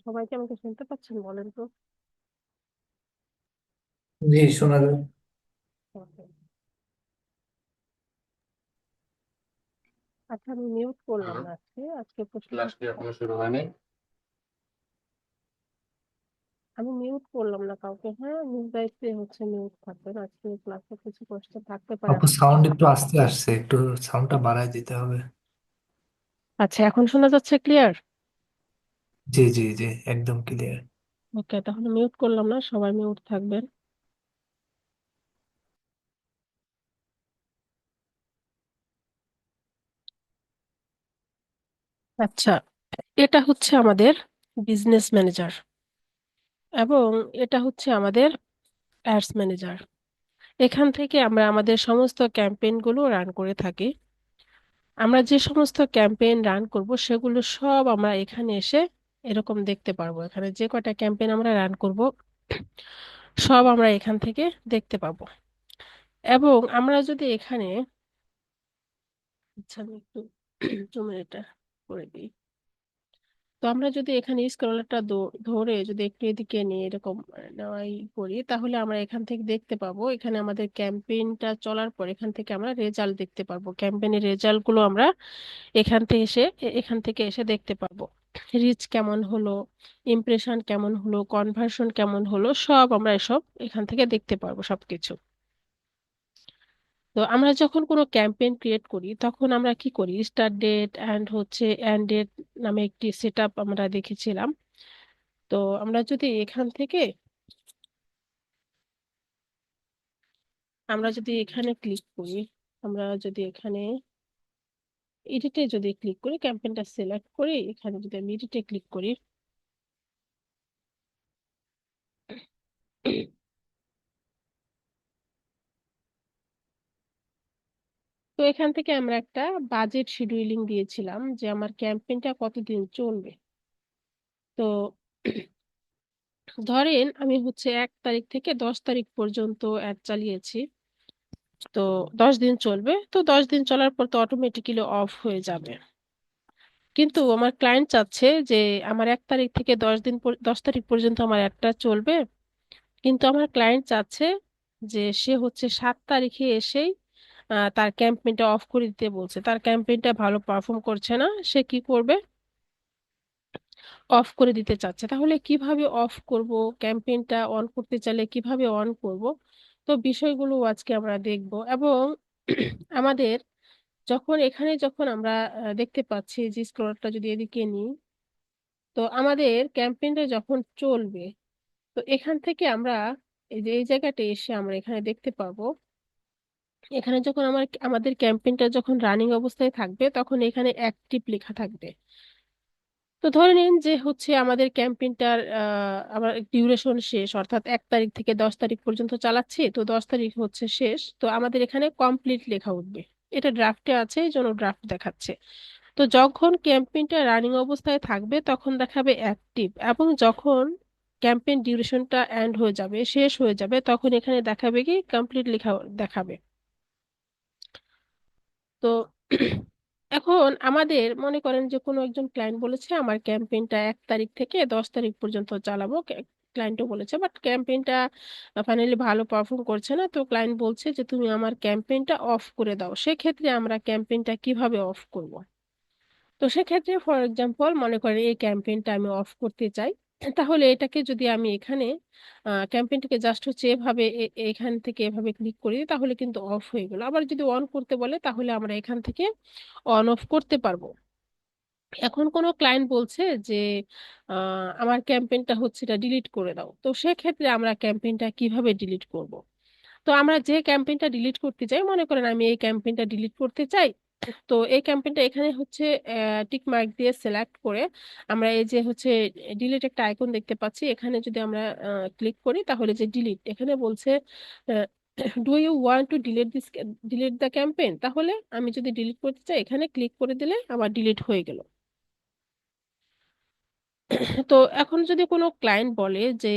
সবাই কি আমাকে শুনতে পাচ্ছেন বলেন তো? জি, শোনা যায়। Okay. আচ্ছা, আমি মিউট করলাম হুম। না। আজকে আজকে ক্লাস কি এখনো শুরু হয়নি? আমি মিউট করলাম না কাউকে। হ্যাঁ, নিজ দায়িত্বে হচ্ছে মিউট থাকবেন। আজকে ক্লাসে কিছু কষ্ট থাকতে পারে আপু, আপনার সাউন্ড জন্য। একটু আস্তে আসছে, একটু সাউন্ডটা বাড়ায় দিতে হবে। আচ্ছা, এখন শোনা যাচ্ছে ক্লিয়ার? জি জি জি, একদম ক্লিয়ার। ওকে, তাহলে মিউট করলাম না, সবাই মিউট থাকবেন। আচ্ছা, এটা হচ্ছে আমাদের বিজনেস ম্যানেজার এবং এটা হচ্ছে আমাদের অ্যাডস ম্যানেজার। এখান থেকে আমরা আমাদের সমস্ত ক্যাম্পেইনগুলো রান করে থাকি। আমরা যে সমস্ত ক্যাম্পেইন রান করব সেগুলো সব আমরা এখানে এসে এরকম দেখতে পারবো। এখানে যে কয়টা ক্যাম্পেইন আমরা রান করব সব আমরা এখান থেকে দেখতে পাবো। এবং আমরা যদি এখানে, আচ্ছা আমি একটু জুম এটা করে দিই। তো আমরা যদি এখানে স্ক্রলারটা ধরে যদি একটু এদিকে নিয়ে এরকম নেওয়াই করি, তাহলে আমরা এখান থেকে দেখতে পাবো এখানে আমাদের ক্যাম্পেইনটা চলার পর এখান থেকে আমরা রেজাল্ট দেখতে পারবো। ক্যাম্পেইনের রেজাল্ট গুলো আমরা এখান থেকে এসে দেখতে পারবো। রিচ কেমন হলো, ইমপ্রেশন কেমন হলো, কনভার্সন কেমন হলো, সব আমরা এসব এখান থেকে দেখতে পারবো সবকিছু। তো আমরা যখন কোনো ক্যাম্পেইন ক্রিয়েট করি তখন আমরা কি করি, স্টার্ট ডেট এন্ড ডেট নামে একটি সেট আপ আমরা দেখেছিলাম। তো আমরা যদি এখানে ক্লিক করি, আমরা যদি এখানে এডিটে যদি ক্লিক করি, ক্যাম্পেইনটা সিলেক্ট করি, এখানে যদি আমি এডিটে ক্লিক করি, তো এখান থেকে আমরা একটা বাজেট শিডিউলিং দিয়েছিলাম যে আমার ক্যাম্পেইনটা কতদিন চলবে। তো ধরেন আমি হচ্ছে 1 তারিখ থেকে 10 তারিখ পর্যন্ত অ্যাড চালিয়েছি। তো 10 দিন চলবে, তো 10 দিন চলার পর তো অটোমেটিক্যালি অফ হয়ে যাবে। কিন্তু আমার ক্লায়েন্ট চাচ্ছে যে আমার 1 তারিখ থেকে 10 তারিখ পর্যন্ত আমার অ্যাডটা চলবে। কিন্তু আমার ক্লায়েন্ট চাচ্ছে যে সে হচ্ছে 7 তারিখে এসেই তার ক্যাম্পেইনটা অফ করে দিতে বলছে, তার ক্যাম্পেইনটা ভালো পারফর্ম করছে না, সে কি করবে, অফ করে দিতে চাচ্ছে। তাহলে কিভাবে অফ করব, ক্যাম্পেইনটা অন করতে চাইলে কিভাবে অন করব, তো বিষয়গুলো আজকে আমরা দেখব। এবং আমাদের যখন আমরা দেখতে পাচ্ছি যে স্ক্রলটা যদি এদিকে নিই, তো আমাদের ক্যাম্পেইনটা যখন চলবে, তো এখান থেকে আমরা এই যে এই জায়গাটা এসে আমরা এখানে দেখতে পাবো, এখানে যখন আমাদের ক্যাম্পেইনটা যখন রানিং অবস্থায় থাকবে তখন এখানে অ্যাক্টিভ লেখা থাকবে। তো ধরে নিন যে হচ্ছে আমাদের ক্যাম্পেইনটার আমার ডিউরেশন শেষ, অর্থাৎ 1 তারিখ থেকে 10 তারিখ পর্যন্ত চালাচ্ছি, তো 10 তারিখ হচ্ছে শেষ, তো আমাদের এখানে কমপ্লিট লেখা উঠবে। এটা ড্রাফটে আছে, এই জন্য ড্রাফট দেখাচ্ছে। তো যখন ক্যাম্পেইনটা রানিং অবস্থায় থাকবে তখন দেখাবে অ্যাক্টিভ, এবং যখন ক্যাম্পেইন ডিউরেশনটা এন্ড হয়ে যাবে, শেষ হয়ে যাবে, তখন এখানে দেখাবে কি কমপ্লিট লেখা দেখাবে। তো এখন আমাদের মনে করেন যে কোনো একজন ক্লায়েন্ট বলেছে আমার ক্যাম্পেইনটা 1 তারিখ থেকে 10 তারিখ পর্যন্ত চালাবো, ক্লায়েন্টও বলেছে, বাট ক্যাম্পেইনটা ফাইনালি ভালো পারফর্ম করছে না, তো ক্লায়েন্ট বলছে যে তুমি আমার ক্যাম্পেইনটা অফ করে দাও। সেক্ষেত্রে আমরা ক্যাম্পেইনটা কিভাবে অফ করব? তো সেক্ষেত্রে ফর এক্সাম্পল মনে করেন এই ক্যাম্পেইনটা আমি অফ করতে চাই, তাহলে এটাকে যদি আমি এখানে ক্যাম্পেইনটাকে জাস্ট হচ্ছে এভাবে এখান থেকে এভাবে ক্লিক করি, তাহলে কিন্তু অফ হয়ে গেল। আবার যদি অন করতে বলে তাহলে আমরা এখান থেকে অন অফ করতে পারবো। এখন কোনো ক্লায়েন্ট বলছে যে আমার ক্যাম্পেইনটা হচ্ছে এটা ডিলিট করে দাও, তো সেক্ষেত্রে আমরা ক্যাম্পেইনটা কিভাবে ডিলিট করব? তো আমরা যে ক্যাম্পেইনটা ডিলিট করতে চাই, মনে করেন আমি এই ক্যাম্পেইনটা ডিলিট করতে চাই, তো এই ক্যাম্পেইনটা এখানে হচ্ছে টিক মার্ক দিয়ে সিলেক্ট করে আমরা এই যে হচ্ছে ডিলিট একটা আইকন দেখতে পাচ্ছি, এখানে যদি আমরা ক্লিক করি তাহলে যে ডিলিট এখানে বলছে do you want to delete the campaign, তাহলে আমি যদি ডিলিট করতে চাই এখানে ক্লিক করে দিলে আবার ডিলিট হয়ে গেল। তো এখন যদি কোনো ক্লায়েন্ট বলে যে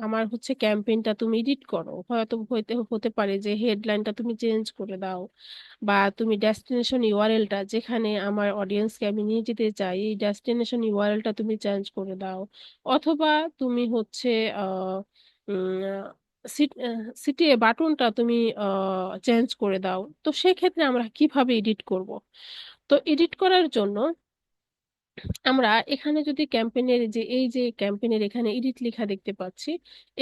আমার হচ্ছে ক্যাম্পেইনটা তুমি এডিট করো, হয়তো হইতে হতে পারে যে হেডলাইনটা তুমি চেঞ্জ করে দাও, বা তুমি ডেস্টিনেশন ইউআরএলটা যেখানে আমার অডিয়েন্সকে আমি নিয়ে যেতে চাই এই ডেস্টিনেশন ইউআরএলটা তুমি চেঞ্জ করে দাও, অথবা তুমি হচ্ছে আহ সিটি বাটনটা তুমি চেঞ্জ করে দাও। তো সেক্ষেত্রে আমরা কিভাবে এডিট করব? তো এডিট করার জন্য আমরা এখানে যদি ক্যাম্পেইনের যে এই যে ক্যাম্পেইনের এখানে এডিট লেখা দেখতে পাচ্ছি,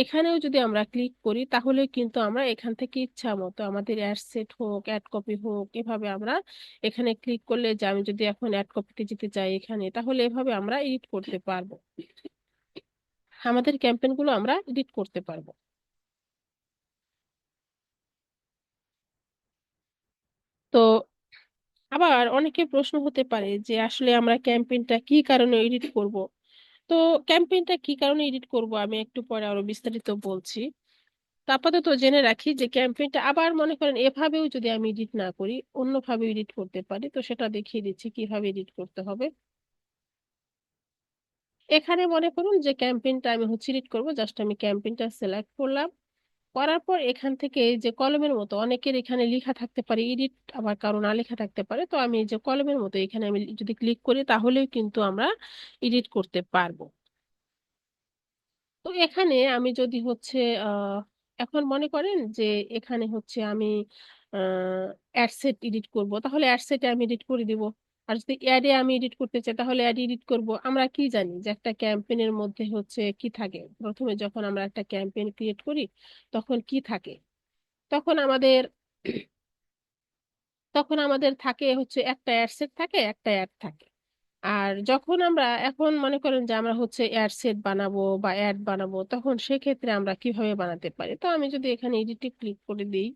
এখানেও যদি আমরা ক্লিক করি তাহলে কিন্তু আমরা এখান থেকে ইচ্ছা মতো আমাদের অ্যাড সেট হোক অ্যাড কপি হোক এভাবে আমরা এখানে ক্লিক করলে, যে আমি যদি এখন অ্যাড কপিতে যেতে চাই এখানে, তাহলে এভাবে আমরা এডিট করতে পারবো, আমাদের ক্যাম্পেইনগুলো আমরা এডিট করতে পারবো। তো আবার অনেকে প্রশ্ন হতে পারে যে আসলে আমরা ক্যাম্পেইনটা কি কারণে এডিট করব। তো ক্যাম্পেইনটা কি কারণে এডিট করব আমি একটু পরে আরো বিস্তারিত বলছি। তো আপাতত জেনে রাখি যে ক্যাম্পেইনটা আবার মনে করেন এভাবেও যদি আমি এডিট না করি অন্যভাবে এডিট করতে পারি, তো সেটা দেখিয়ে দিচ্ছি কিভাবে এডিট করতে হবে। এখানে মনে করুন যে ক্যাম্পেইনটা আমি হচ্ছে এডিট করব, জাস্ট আমি ক্যাম্পেইনটা সিলেক্ট করলাম, করার পর এখান থেকে এই যে কলমের মতো অনেকের এখানে লেখা থাকতে পারে এডিট, আবার কারো না লেখা থাকতে পারে, তো আমি এই যে কলমের মতো এখানে আমি যদি ক্লিক করি তাহলেও কিন্তু আমরা এডিট করতে পারবো। তো এখানে আমি যদি হচ্ছে আহ এখন মনে করেন যে এখানে হচ্ছে আমি অ্যাডসেট এডিট করব, তাহলে অ্যাডসেটে আমি এডিট করে দিব। আর যদি অ্যাডে আমি এডিট করতে চাই তাহলে অ্যাড এডিট করব। আমরা কি জানি যে একটা ক্যাম্পেইনের মধ্যে হচ্ছে কি থাকে, প্রথমে যখন আমরা একটা ক্যাম্পেইন ক্রিয়েট করি তখন কি থাকে, তখন আমাদের থাকে হচ্ছে একটা অ্যাডসেট থাকে একটা অ্যাড থাকে। আর যখন আমরা এখন মনে করেন যে আমরা হচ্ছে অ্যাড সেট বানাবো বা অ্যাড বানাবো, তখন সেক্ষেত্রে আমরা কিভাবে বানাতে পারি। তো আমি যদি এখানে এডিটে ক্লিক করে দিই,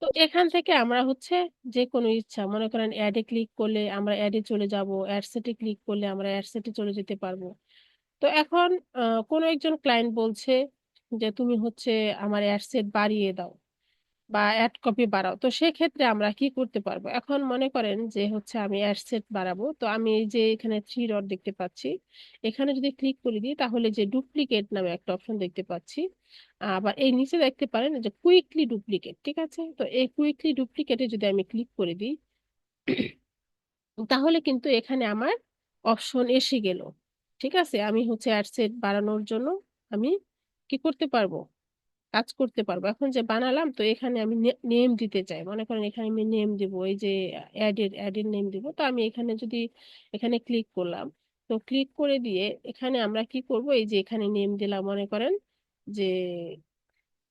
তো এখান থেকে আমরা হচ্ছে যে কোনো ইচ্ছা মনে করেন অ্যাডে ক্লিক করলে আমরা অ্যাডে চলে যাব, অ্যাড সেটে ক্লিক করলে আমরা অ্যাড সেটে চলে যেতে পারবো। তো এখন কোনো একজন ক্লায়েন্ট বলছে যে তুমি হচ্ছে আমার অ্যাড সেট বাড়িয়ে দাও বা অ্যাড কপি বাড়াও, তো সেক্ষেত্রে আমরা কি করতে পারবো। এখন মনে করেন যে হচ্ছে আমি অ্যাড সেট বাড়াবো, তো আমি এই যে এখানে থ্রি ডট দেখতে পাচ্ছি, এখানে যদি ক্লিক করে দিই তাহলে যে ডুপ্লিকেট নামে একটা অপশন দেখতে পাচ্ছি, আবার এই নিচে দেখতে পারেন যে কুইকলি ডুপ্লিকেট, ঠিক আছে। তো এই কুইকলি ডুপ্লিকেটে যদি আমি ক্লিক করে দিই তাহলে কিন্তু এখানে আমার অপশন এসে গেল। ঠিক আছে, আমি হচ্ছে অ্যাড সেট বাড়ানোর জন্য আমি কি করতে পারবো, কাজ করতে পারবো। এখন যে বানালাম তো এখানে আমি নেম দিতে চাই, মনে করেন এখানে আমি নেম দিব, এই যে অ্যাডের নেম দিব। তো আমি এখানে যদি এখানে ক্লিক করলাম, তো ক্লিক করে দিয়ে এখানে আমরা কি করব, এই যে এখানে নেম দিলাম, মনে করেন যে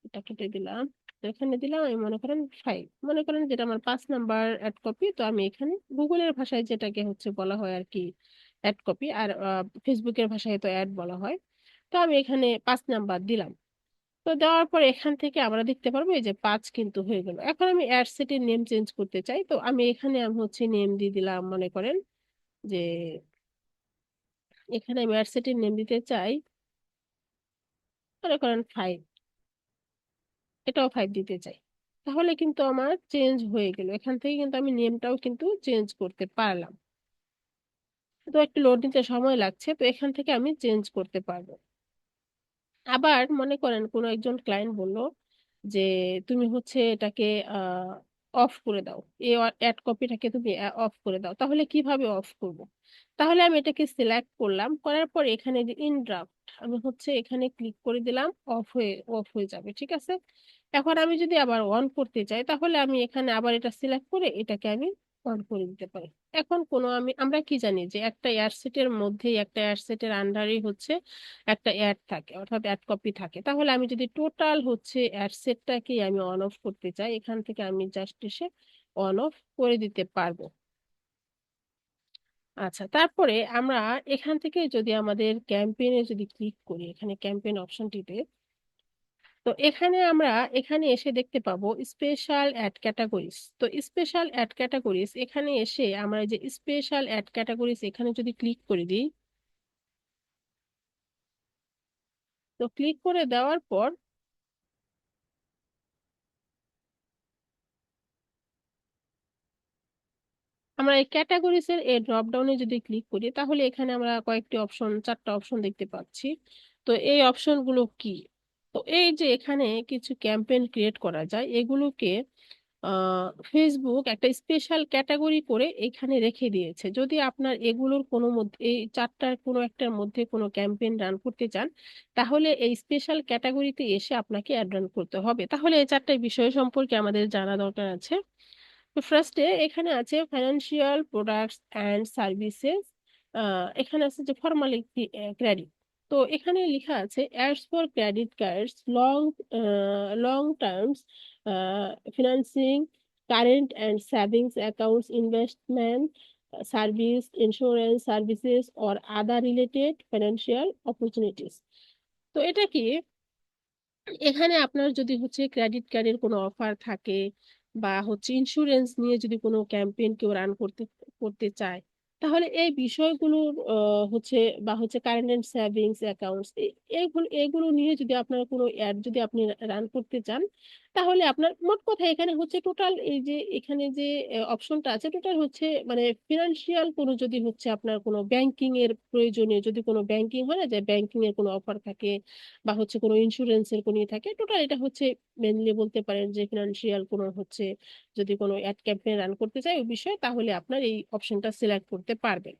এটা কেটে দিলাম, তো এখানে দিলাম আমি মনে করেন 5, মনে করেন যেটা আমার 5 নাম্বার অ্যাড কপি। তো আমি এখানে গুগলের ভাষায় যেটাকে হচ্ছে বলা হয় আর কি অ্যাড কপি, আর ফেসবুকের ভাষায় তো অ্যাড বলা হয়। তো আমি এখানে 5 নাম্বার দিলাম। তো দেওয়ার পর এখান থেকে আমরা দেখতে পারবো এই যে 5 কিন্তু হয়ে গেল। এখন আমি অ্যাড সেটের নেম চেঞ্জ করতে চাই, তো আমি এখানে আমি হচ্ছে নেম দিয়ে দিলাম, মনে করেন যে এখানে আমি অ্যাড সেটের নেম দিতে চাই, মনে করেন 5, এটাও 5 দিতে চাই। তাহলে কিন্তু আমার চেঞ্জ হয়ে গেল, এখান থেকে কিন্তু আমি নেমটাও কিন্তু চেঞ্জ করতে পারলাম। তো একটু লোড নিতে সময় লাগছে, তো এখান থেকে আমি চেঞ্জ করতে পারবো। আবার মনে করেন কোনো একজন ক্লায়েন্ট বলল যে তুমি হচ্ছে এটাকে অফ করে দাও, এই অ্যাড কপিটাকে তুমি অফ করে দাও, তাহলে কিভাবে অফ করব। তাহলে আমি এটাকে সিলেক্ট করলাম, করার পর এখানে যে ইন ড্রাফট আমি হচ্ছে এখানে ক্লিক করে দিলাম, অফ হয়ে যাবে, ঠিক আছে। এখন আমি যদি আবার অন করতে চাই তাহলে আমি এখানে আবার এটা সিলেক্ট করে এটাকে আমি অন করে দিতে পারি। এখন কোনো আমরা কি জানি যে একটা অ্যাডসেটের মধ্যেই একটা অ্যাডসেটের আন্ডারই হচ্ছে একটা অ্যাড থাকে, অর্থাৎ অ্যাড কপি থাকে। তাহলে আমি যদি টোটাল হচ্ছে অ্যাড সেটটাকে আমি অন অফ করতে চাই, এখান থেকে আমি জাস্ট এসে অন অফ করে দিতে পারবো। আচ্ছা, তারপরে আমরা এখান থেকে যদি আমাদের ক্যাম্পেইনে যদি ক্লিক করি, এখানে ক্যাম্পেইন অপশনটিতে, তো এখানে আমরা এখানে এসে দেখতে পাবো স্পেশাল অ্যাড ক্যাটাগরিজ। তো স্পেশাল অ্যাড ক্যাটাগরিজ এখানে এসে আমরা এই যে স্পেশাল অ্যাড ক্যাটাগরিজ এখানে যদি ক্লিক করে দিই, তো ক্লিক করে দেওয়ার পর আমরা এই ক্যাটাগরিজ এর এই ড্রপ ডাউনে যদি ক্লিক করি, তাহলে এখানে আমরা কয়েকটি অপশন, 4টা অপশন দেখতে পাচ্ছি। তো এই অপশনগুলো কি? তো এই যে এখানে কিছু ক্যাম্পেইন ক্রিয়েট করা যায়, এগুলোকে ফেসবুক একটা স্পেশাল ক্যাটাগরি করে এখানে রেখে দিয়েছে। যদি আপনার এগুলোর কোনো মধ্যে, এই 4টার কোনো একটার মধ্যে কোনো ক্যাম্পেইন রান করতে চান, তাহলে এই স্পেশাল ক্যাটাগরিতে এসে আপনাকে অ্যাড রান করতে হবে। তাহলে এই 4টা বিষয় সম্পর্কে আমাদের জানা দরকার আছে। তো ফার্স্টে এখানে আছে ফাইন্যান্সিয়াল প্রোডাক্টস অ্যান্ড সার্ভিসেস। এখানে আছে যে ফর্মালিটি ক্রেডিট। তো এখানে লেখা আছে ads for credit cards, long long terms financing, current and savings accounts, investment service, insurance services or other related financial opportunities. তো এটা কি, এখানে আপনার যদি হচ্ছে ক্রেডিট কার্ডের কোনো অফার থাকে, বা হচ্ছে ইন্স্যুরেন্স নিয়ে যদি কোনো ক্যাম্পেইন কেউ রান করতে করতে চায়, তাহলে এই বিষয়গুলোর হচ্ছে, বা হচ্ছে কারেন্ট এন্ড সেভিংস অ্যাকাউন্টস, এগুলো এগুলো নিয়ে যদি আপনার কোনো অ্যাড যদি আপনি রান করতে চান, তাহলে আপনার মোট কথা এখানে হচ্ছে টোটাল, এই যে এখানে যে অপশনটা আছে, টোটাল হচ্ছে মানে ফিনান্সিয়াল কোনো, যদি হচ্ছে আপনার কোনো ব্যাংকিং এর প্রয়োজনীয়, যদি কোনো ব্যাংকিং হয় না, যে ব্যাংকিং এর কোনো অফার থাকে, বা হচ্ছে কোনো ইন্স্যুরেন্সের কোনো ইয়ে থাকে, টোটাল এটা হচ্ছে মেনলি বলতে পারেন যে ফিনান্সিয়াল কোনো হচ্ছে, যদি কোনো অ্যাড ক্যাম্পেইন রান করতে চাই ওই বিষয়ে, তাহলে আপনার এই অপশনটা সিলেক্ট করতে পারবেন।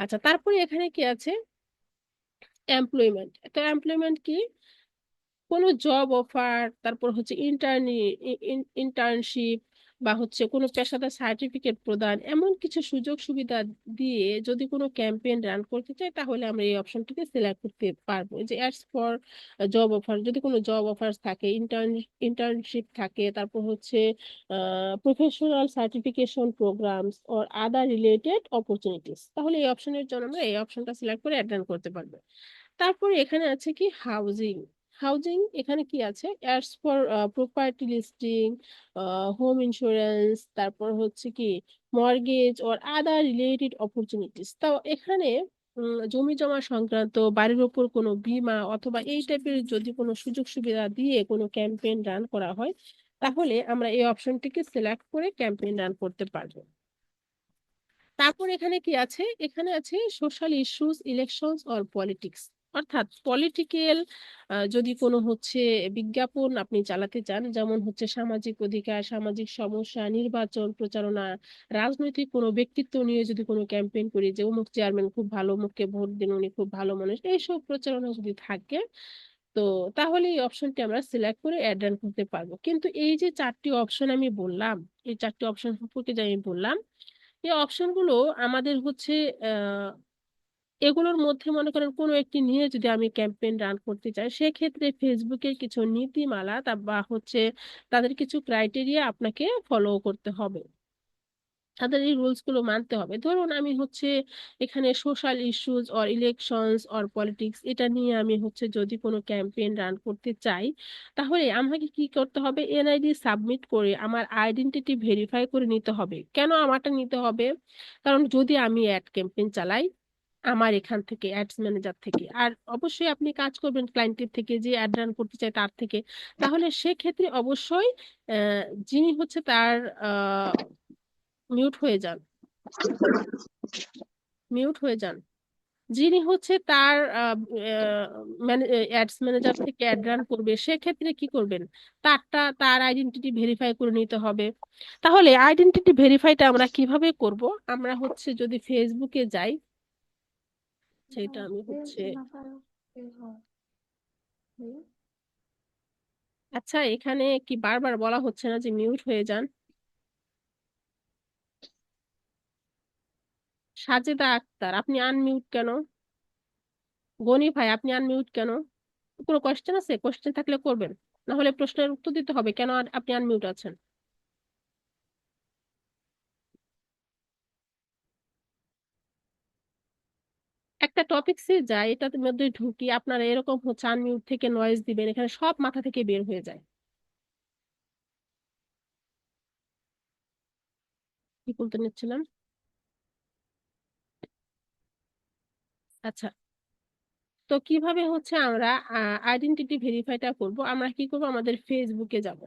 আচ্ছা, তারপরে এখানে কি আছে, এমপ্লয়মেন্ট। তো এমপ্লয়মেন্ট কি, কোনো জব অফার, তারপর হচ্ছে ইন্টার্নশিপ, বা হচ্ছে কোনো পেশাদার সার্টিফিকেট প্রদান, এমন কিছু সুযোগ সুবিধা দিয়ে যদি কোনো ক্যাম্পেইন রান করতে চাই, তাহলে আমরা এই অপশনটিকে সিলেক্ট করতে পারবো। যে অ্যাডস ফর জব অফার, যদি কোনো জব অফার্স থাকে, ইন্টার্নশিপ থাকে, তারপর হচ্ছে professional certification programs or other related opportunities, তাহলে এই অপশনের জন্য আমরা এই অপশনটা সিলেক্ট করে অ্যাড রান করতে পারবো। তারপরে এখানে আছে কি হাউজিং। হাউজিং এখানে কি আছে, ads for property listing, home insurance, তারপর হচ্ছে কি mortgage or other related opportunities. তো এখানে জমি জমা সংক্রান্ত, বাড়ির ওপর কোনো বীমা অথবা এই টাইপের যদি কোনো সুযোগ সুবিধা দিয়ে কোনো ক্যাম্পেইন রান করা হয়, তাহলে আমরা এই অপশনটিকে সিলেক্ট করে ক্যাম্পেইন রান করতে পারবো। তারপর এখানে কি আছে, এখানে আছে social issues, elections or politics. অর্থাৎ পলিটিক্যাল যদি কোনো হচ্ছে বিজ্ঞাপন আপনি চালাতে চান, যেমন হচ্ছে সামাজিক অধিকার, সামাজিক সমস্যা, নির্বাচন প্রচারণা, রাজনৈতিক কোনো ব্যক্তিত্ব নিয়ে যদি কোনো ক্যাম্পেইন করি, যে অমুক চেয়ারম্যান খুব ভালো, অমুককে ভোট দিন, উনি খুব ভালো মানুষ, এইসব প্রচারণা যদি থাকে, তো তাহলে এই অপশনটি আমরা সিলেক্ট করে অ্যাড রান করতে পারবো। কিন্তু এই যে 4টি অপশন আমি বললাম, এই 4টি অপশন সম্পর্কে যে আমি বললাম, এই অপশনগুলো আমাদের হচ্ছে আহ এগুলোর মধ্যে মনে করেন কোনো একটি নিয়ে যদি আমি ক্যাম্পেইন রান করতে চাই, সেক্ষেত্রে ফেসবুকের কিছু নীতিমালা বা হচ্ছে তাদের কিছু ক্রাইটেরিয়া আপনাকে ফলো করতে হবে, তাদের এই রুলস গুলো মানতে হবে। ধরুন আমি হচ্ছে এখানে social issues or elections or politics, এটা নিয়ে আমি হচ্ছে যদি কোনো ক্যাম্পেইন রান করতে চাই, তাহলে আমাকে কি করতে হবে, এনআইডি সাবমিট করে আমার আইডেন্টিটি ভেরিফাই করে নিতে হবে। কেন আমারটা নিতে হবে? কারণ যদি আমি অ্যাড ক্যাম্পেইন চালাই আমার এখান থেকে, অ্যাডস ম্যানেজার থেকে, আর অবশ্যই আপনি কাজ করবেন ক্লায়েন্টের থেকে, যে অ্যাড রান করতে চাই তার থেকে, তাহলে সেক্ষেত্রে অবশ্যই আহ, যিনি হচ্ছে তার মিউট হয়ে যান, মিউট হয়ে যান, যিনি হচ্ছে তার অ্যাডস ম্যানেজার থেকে অ্যাড রান করবে, সেক্ষেত্রে কি করবেন, তার আইডেন্টিটি ভেরিফাই করে নিতে হবে। তাহলে আইডেন্টিটি ভেরিফাইটা আমরা কিভাবে করব? আমরা হচ্ছে যদি ফেসবুকে যাই, সেটা আমি হচ্ছে, আচ্ছা এখানে কি বারবার বলা হচ্ছে না যে মিউট হয়ে যান? সাজেদা আক্তার, আপনি আনমিউট কেন? গনি ভাই, আপনি আনমিউট কেন? কোনো কোয়েশ্চেন আছে? কোয়েশ্চেন থাকলে করবেন, না হলে প্রশ্নের উত্তর দিতে হবে কেন আপনি আনমিউট আছেন। একটা টপিকসে যাই, এটার মধ্যে ঢুকি, আপনারা এরকম হচ্ছে আনমিউট থেকে নয়েজ দিবেন, এখানে সব মাথা থেকে বের হয়ে যায়। কি বলতে নিচ্ছিলাম? আচ্ছা, তো কিভাবে হচ্ছে আমরা আইডেন্টিটি ভেরিফাইটা করব? আমরা কি করব, আমাদের ফেসবুকে যাব।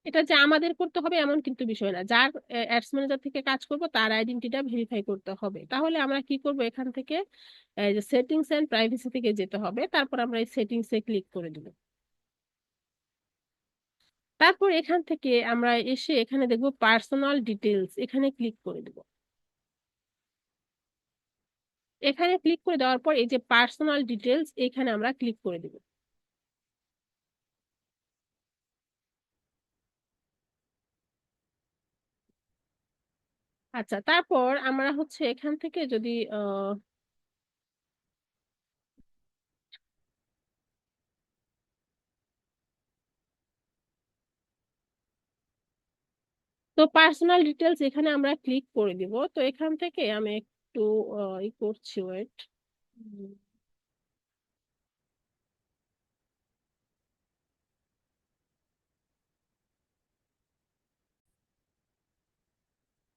এটা যে আমাদের করতে হবে এমন কিন্তু বিষয় না, যার অ্যাডস ম্যানেজার থেকে কাজ করব তার আইডেন্টিটা ভেরিফাই করতে হবে। তাহলে আমরা কি করব, এখান থেকে এই যে সেটিংস এন্ড প্রাইভেসি থেকে যেতে হবে, তারপর আমরা এই সেটিংস এ ক্লিক করে দিব। তারপর এখান থেকে আমরা এসে এখানে দেখব পার্সোনাল ডিটেলস, এখানে ক্লিক করে দেব। এখানে ক্লিক করে দেওয়ার পর এই যে পার্সোনাল ডিটেলস, এখানে আমরা ক্লিক করে দেব। আচ্ছা, তারপর আমরা হচ্ছে এখান থেকে যদি তো পার্সোনাল ডিটেলস এখানে আমরা ক্লিক করে দিব। তো এখান থেকে আমি একটু ই করছি, ওয়েট।